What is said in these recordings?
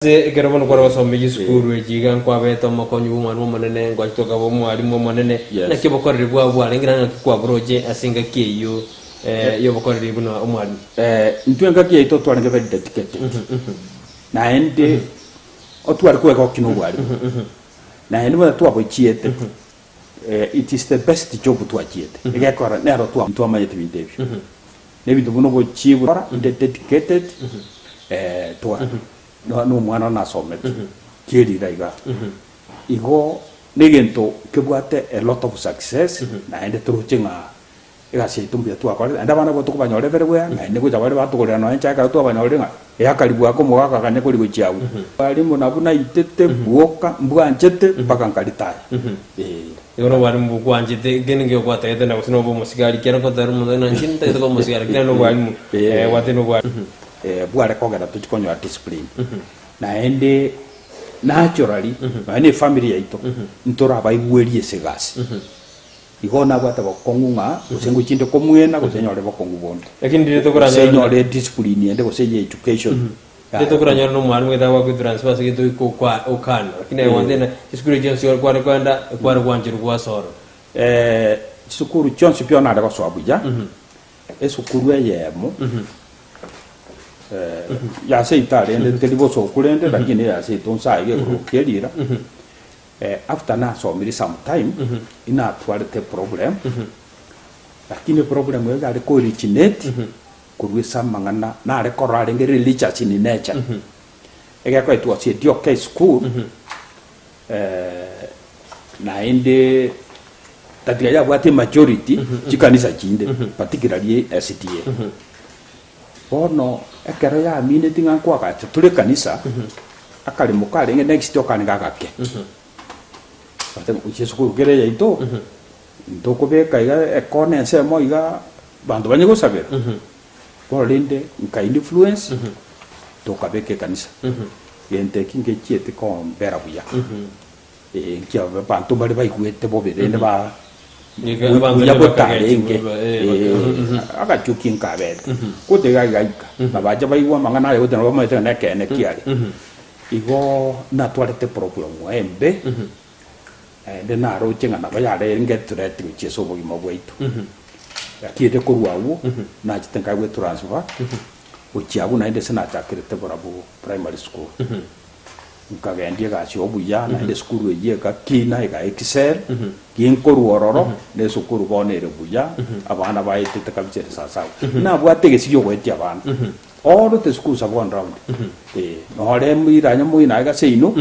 Kero mono kwa someji skuru ejiga kwa beto makonyu mwana manene kwa toka bo mwalimu manene na kibokore bwa bwa lengira kwa broje asinga kiyo yo bokore buna omwalimu ntwenga kiyo to twange very dedicated na ende otwari kwa kino bwali na ende mwa twa bochiete it is the best job twa chiete egakora nero twa mayete bindebyo nebintu buno bochibura dedicated twa no mwana na somet kiri daiga igo negento kebwate a lot of success na ende truchinga igasi tumbia tu akore anda bana botuko banyore berwe na ende go jabare batugore no encha ka tu banyore nga ya karibu ako mwaka kanye kuri gochiawu bali muna buna itete buoka mbwanjete paka nkalita yoro bari mbwanjete genenge yo kwata yete na kusino bo musigari kera ko taru muna nchinta yete ko musigari kera no bali wate no bali bware kogera tuchikonyo discipline na ende naturally ane family yaito ntora baigwerie segasi igona bwata bakongunga usengu chinde komwena kusenyore bakongu bondo lakini ndire to kuranya senyore discipline ende kusenye education ndire to kuranya no mwalimu etawa ku transfer sigito ko kwa okana lakini wandena school jensi kwa kwenda kwa kwanjiru kwa soro sukuru chonsi pia na kwa swabuja esukuru yemo ya sei tare ende telibo so kulende lakini ya sei tonsa ige ko kelira after na so miri sometime ina twarte problem lakini problem yo gari ko originate kurwisa mangana na re korale ngere religious in nature ege ko itu ati okay school na ende tatia ya bwate majority chikanisa chinde particularly SDA bono ekero ya mine tinga kwa ka tule kanisa akali mukale nge next okani gakake bate ucheso ko gere ya ito ndoko be kaiga ekone se mo iga bandu banye go sabera ko linde nka influence to kabeke kanisa yente kinge chiete ko bera buya kia bantu bali bai kuete bobere ne ba ya botare nge aga chukin ka bet ko te ga na ba jaba iwa mangana yo te no ba mete na kene kiari igo na tuarete problem embe de na ro chinga na ba ya re nge turete chi so bo mo bweito ya kiete ko ruawo na chitenga we transfer o chiagu na inde sena chakirete borabu primary school nkagendia ga chobuya na inde school ye ka kina ga excel kinkoru ororo ne sukuru bonere buya abana baite takabichere sasa na bwate gesiyo gwetia abana all the schools are one round no re mwira nyamu ina ga seino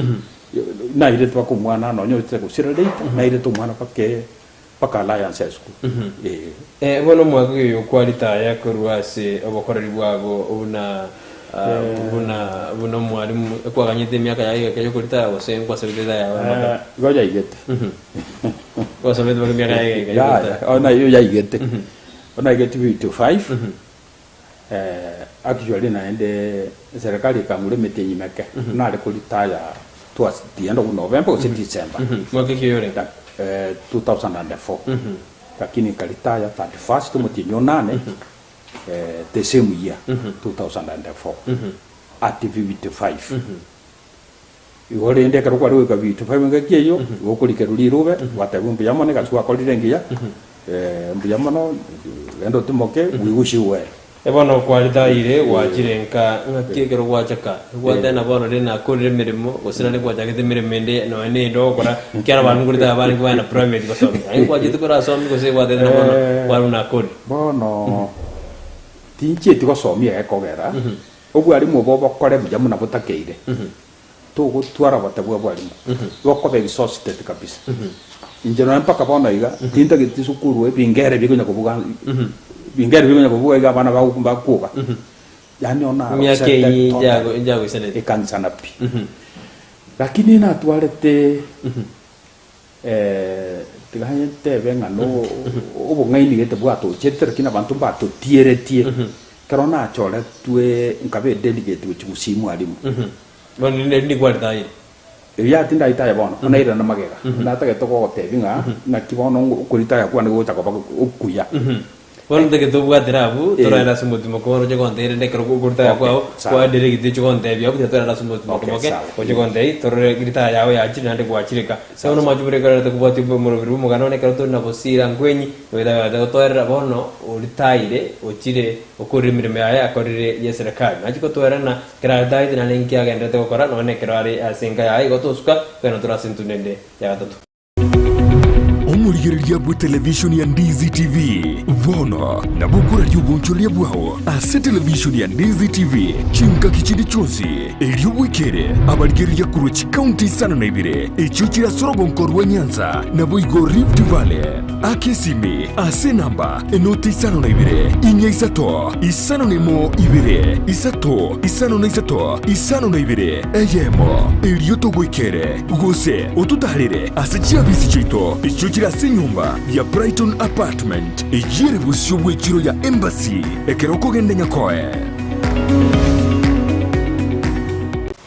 na ile twa kumwana no nyote kusira date na ile to mwana paka alliance school bono mwako yo kwalita ya kuruase obokoreri bwago una mwalimu kwa ganyete miaka ya kayo kulita wase kwa sabida ya goja igete kwa sabida bali miaka ya kayo ona yo ya igete ona igete to 5 actually na ende serikali kamule metenyi meke na ale kulita ya towards the end of November or December mwaka kiyo 2004 lakini kalita ya 31st mutinyo nane the same year 2004 at 55 igore ndeka kwa rwe ka 55 ngakiyo gokulike rulirube watabumbi yamone kaswa kolirengia mbiyamono endo timoke wiwushiwe ebono kwalita ire wajirenka ngakigero gwachaka gwatena bono rena kurire mirimo gusina ne gwachagite miremende no ne ndokora kyara bantu kurita abari kwa private gosomi ai gwajite kora somi gose gwatena bono waruna kodi bono tinche tiko somi ekogera ogwo ari mu bobo kore buja muna butakeire to gutwara batabwa bwarimu gokobe resource tete kabisa injeno mpaka bono iga tinta gitisukuru ebingere bigunya kubuga bingere bigunya kubuga iga bana ba kuba yani ona myake jago isenete ekansana pi lakini na tuarete tigahete venga no obo ngaini gete bwato chetere kina bantu bato tie karona chole tue nkabe delegate wichi mwalimu bono ni kwalita ire ya tinda ita ya bono ona ira na magega na ta geto ko tevinga na kibono kulita ya kwa ngo chako okuya Bono de gitu buat dirabu, tora ada semut moko rojo konte ide kero kurta kwa dire gitu konte biar kita tora ada semut moko oke, rojo konte tora kita ya aji nanti gua cirika. Saya mau maju mereka ada kubuat ibu muru Omogano ne kero tuh na Bosire Angwenyi, weda ada tora bono uritaire, ocire okuri mirime aya akori ya serikali. Aji ko tora na kera dai na linki aga ndete ko kora no ne kero ari asenga ya ai goto suka kana tora sentunende ya tatu. Omurigereria bwa television ya Ndizi TV Vono na bukura ry'ubuncholia bwaho ase television ya Ndizi TV chinka kichindi chonsi elio wikere abarigereria kuruchi county sana na ibire echo chira sorogonkorwa Nyanza na boigo Rift Valley akesimi ase namba enoti sana na ibire inya isato isano nemo ibire isato isano na isato isano na ibire eyemo elio togwikere gose otutarire ase chiabisi chito echo chira nyumba ya Brighton Apartment ejire busyo bwekiro ya Embassy ekeroko gende nyakoe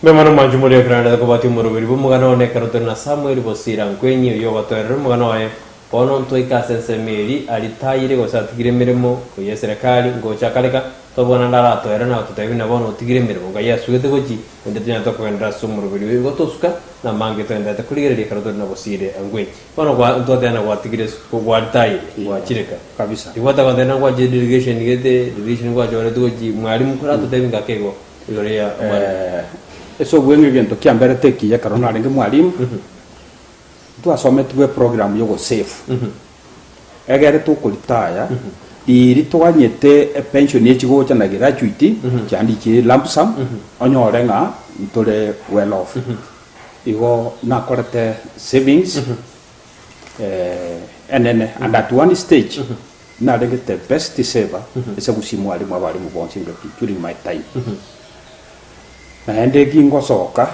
Memano manju muri ekranda ko bati muru biri Omogano ne karoto na Samuel Bosire Angwenyi yo batore Omogano aye ono ntoika sensemeri alitaire go satigire mirimo ko ya serikali ngo chakaleka to bona ndara to era na tutabi na bono tigire mirimo ga ya suete goji ende tnya to ko ndra sumuru biri go to suka na mange to enda to kuligere karoto na Bosire Angwenyi bono kwa to tena kwa tigire ko kwa tai kwa chireka kabisa iwata kwa tena kwa delegation ngete division kwa jore to goji mwalimu kura to tebi ngakego igore ya eso bwenge gento kiambere teki ya karona ringe mwalimu twasome tuwe program yo go safe egere to kulitaya iri twanyete pension ye chigo cha na gratuity chandi chi lump sum onyore nga ntore well off igo na korete savings and then and at one stage na the best saver esa gusimu ali mwabali mubonse during my time na ende kingo soka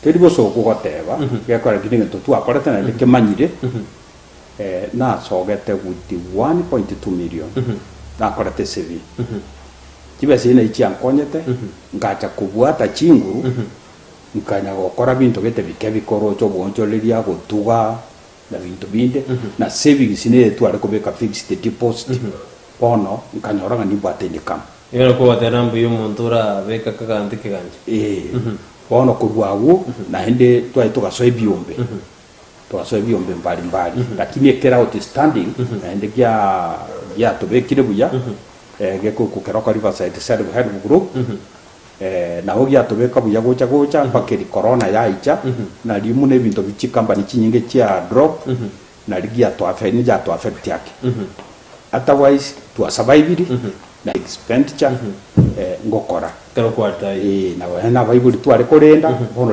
Tedibo so goteba ya kwa gidinga to tu akora tana ke manyire na so gete with 1.2 million na akora te sevi tibe sina ichi ankonyete ngacha kubwata chinguru nkanya gokora bintu gete bikebi koro cho boncho liria gotuga na bintu binde na savings sine tu ari kubeka fixed deposit pono nkanyora ngani bwate nikam Yo ko waterambu yo montura beka kakandike ganje bono kurwawo na hende twai tugasoe biombe tugasoe biombe mbali lakini ekera outstanding na hende ya tobekire buya geko kukeroka Riverside Self Help Group na hogi atobeka buya gocha pakeri corona ya icha na limu ne bintu bichi company chinyinge chia drop na ligi to affect yake otherwise to survive na expenditure ngokora kero kwarta na wana baibuli tu ari korenda bono